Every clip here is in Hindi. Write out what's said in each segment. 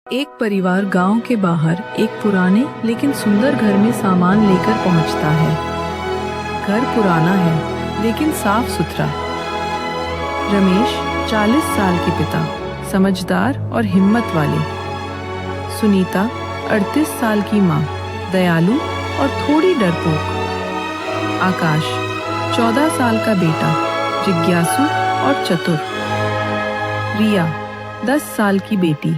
एक परिवार गांव के बाहर एक पुराने लेकिन सुंदर घर में सामान लेकर पहुंचता है। घर पुराना है लेकिन साफ सुथरा। रमेश 40 साल के पिता, समझदार और हिम्मत वाले। सुनीता 38 साल की माँ, दयालु और थोड़ी डरपोक। आकाश 14 साल का बेटा, जिज्ञासु और चतुर। रिया 10 साल की बेटी,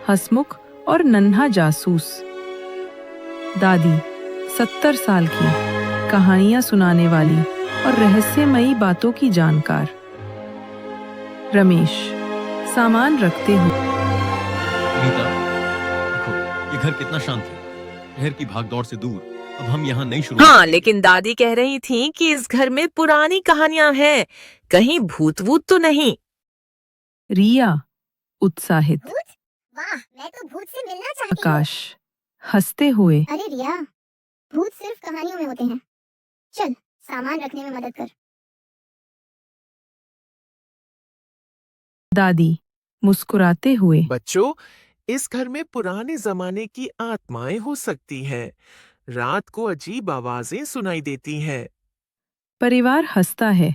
हंसमुख और नन्हा जासूस। दादी 70 साल की, कहानियां सुनाने वाली और रहस्यमयी बातों की जानकार। रमेश सामान रखते हुए। नीता, देखो ये घर कितना शांत है, शहर की भागदौड़ से दूर। अब हम यहाँ नई शुरू। हाँ, लेकिन दादी कह रही थी कि इस घर में पुरानी कहानियां हैं, कहीं भूत वूत तो नहीं। रिया उत्साहित। वाह, मैं तो भूत से मिलना चाहती हूँ। आकाश हंसते हुए। अरे रिया, भूत सिर्फ कहानियों में होते हैं। चल सामान रखने में मदद कर। दादी मुस्कुराते हुए। बच्चों, इस घर में पुराने जमाने की आत्माएं हो सकती हैं। रात को अजीब आवाजें सुनाई देती हैं। परिवार हंसता है,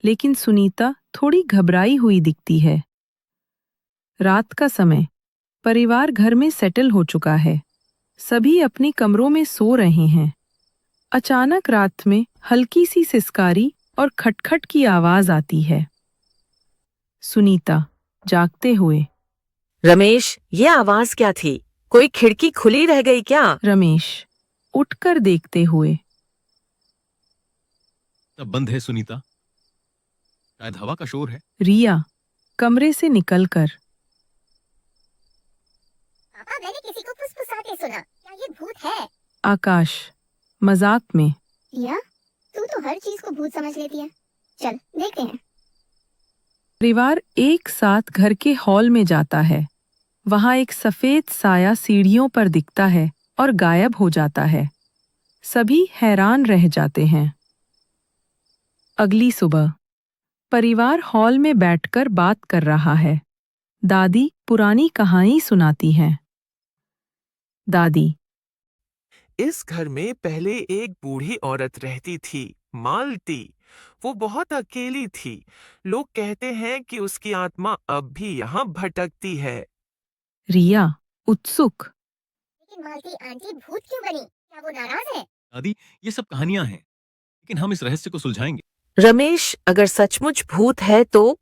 लेकिन सुनीता थोड़ी घबराई हुई दिखती है। रात का समय, परिवार घर में सेटल हो चुका है। सभी अपने कमरों में सो रहे हैं। अचानक रात में हल्की सी सिसकारी और खटखट की आवाज आती है। सुनीता जागते हुए। रमेश, ये आवाज क्या थी? कोई खिड़की खुली रह गई क्या? रमेश उठकर देखते हुए। तब बंद है सुनीता, शायद हवा का शोर है। रिया कमरे से निकलकर। पापा, मैंने किसी को फुसफुसाते सुना। क्या ये भूत है? आकाश मजाक में। रिया, तू तो हर चीज को भूत समझ लेती है। चल देखते हैं। परिवार एक साथ घर के हॉल में जाता है। वहां एक सफेद साया सीढ़ियों पर दिखता है और गायब हो जाता है। सभी हैरान रह जाते हैं। अगली सुबह परिवार हॉल में बैठकर बात कर रहा है। दादी पुरानी कहानी सुनाती हैं। दादी, इस घर में पहले एक बूढ़ी औरत रहती थी, मालती। वो बहुत अकेली थी। लोग कहते हैं कि उसकी आत्मा अब भी यहाँ भटकती है। रिया उत्सुक। लेकिन मालती आंटी भूत क्यों बनी? क्या वो नाराज है? दादी, ये सब कहानियां हैं, लेकिन हम इस रहस्य को सुलझाएंगे। रमेश, अगर सचमुच भूत है तो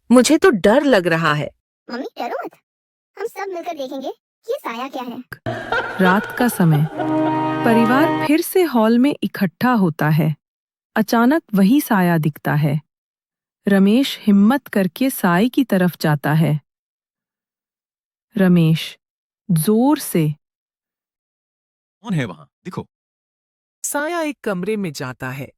मुझे तो डर लग रहा है। मम्मी डरो मत, हम सब मिलकर देखेंगे कि ये साया क्या है। रात का समय, परिवार फिर से हॉल में इकट्ठा होता है। अचानक वही साया दिखता है। रमेश हिम्मत करके साए की तरफ जाता है। रमेश जोर से। कौन है वहां? दिखो। साया एक कमरे में जाता है।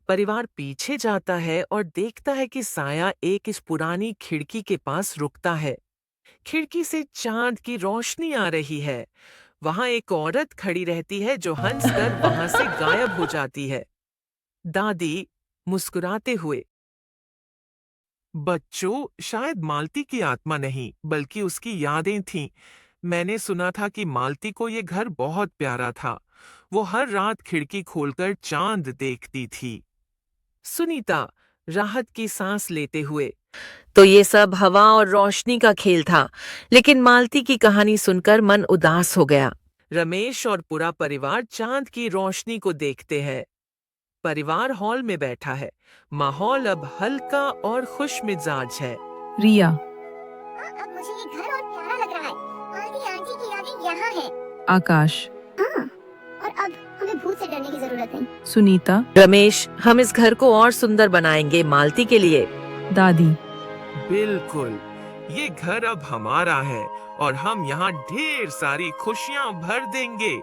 परिवार पीछे जाता है और देखता है कि साया एक इस पुरानी खिड़की के पास रुकता है। खिड़की से चांद की रोशनी आ रही है। वहां एक औरत खड़ी रहती है जो हंसकर वहां से गायब हो जाती है। दादी मुस्कुराते हुए। बच्चों, शायद मालती की आत्मा नहीं बल्कि उसकी यादें थीं। मैंने सुना था कि मालती को ये घर बहुत प्यारा था। वो हर रात खिड़की खोलकर चांद देखती थी। सुनीता राहत की सांस लेते हुए। तो ये सब हवा और रोशनी का खेल था, लेकिन मालती की कहानी सुनकर मन उदास हो गया। रमेश और पूरा परिवार चांद की रोशनी को देखते हैं। परिवार हॉल में बैठा है। माहौल अब हल्का और खुश मिजाज है। रिया, अब मुझे ये घर और प्यारा लग रहा है। मालती आंटी की यादें यहाँ हैं। आकाश, हाँ, और अब हमें भूत से डरने की जरूरत नहीं। सुनीता, रमेश, हम इस घर को और सुंदर बनाएंगे मालती के लिए। दादी। बिल्कुल, ये घर अब हमारा है और हम यहाँ ढेर सारी खुशियाँ भर देंगे।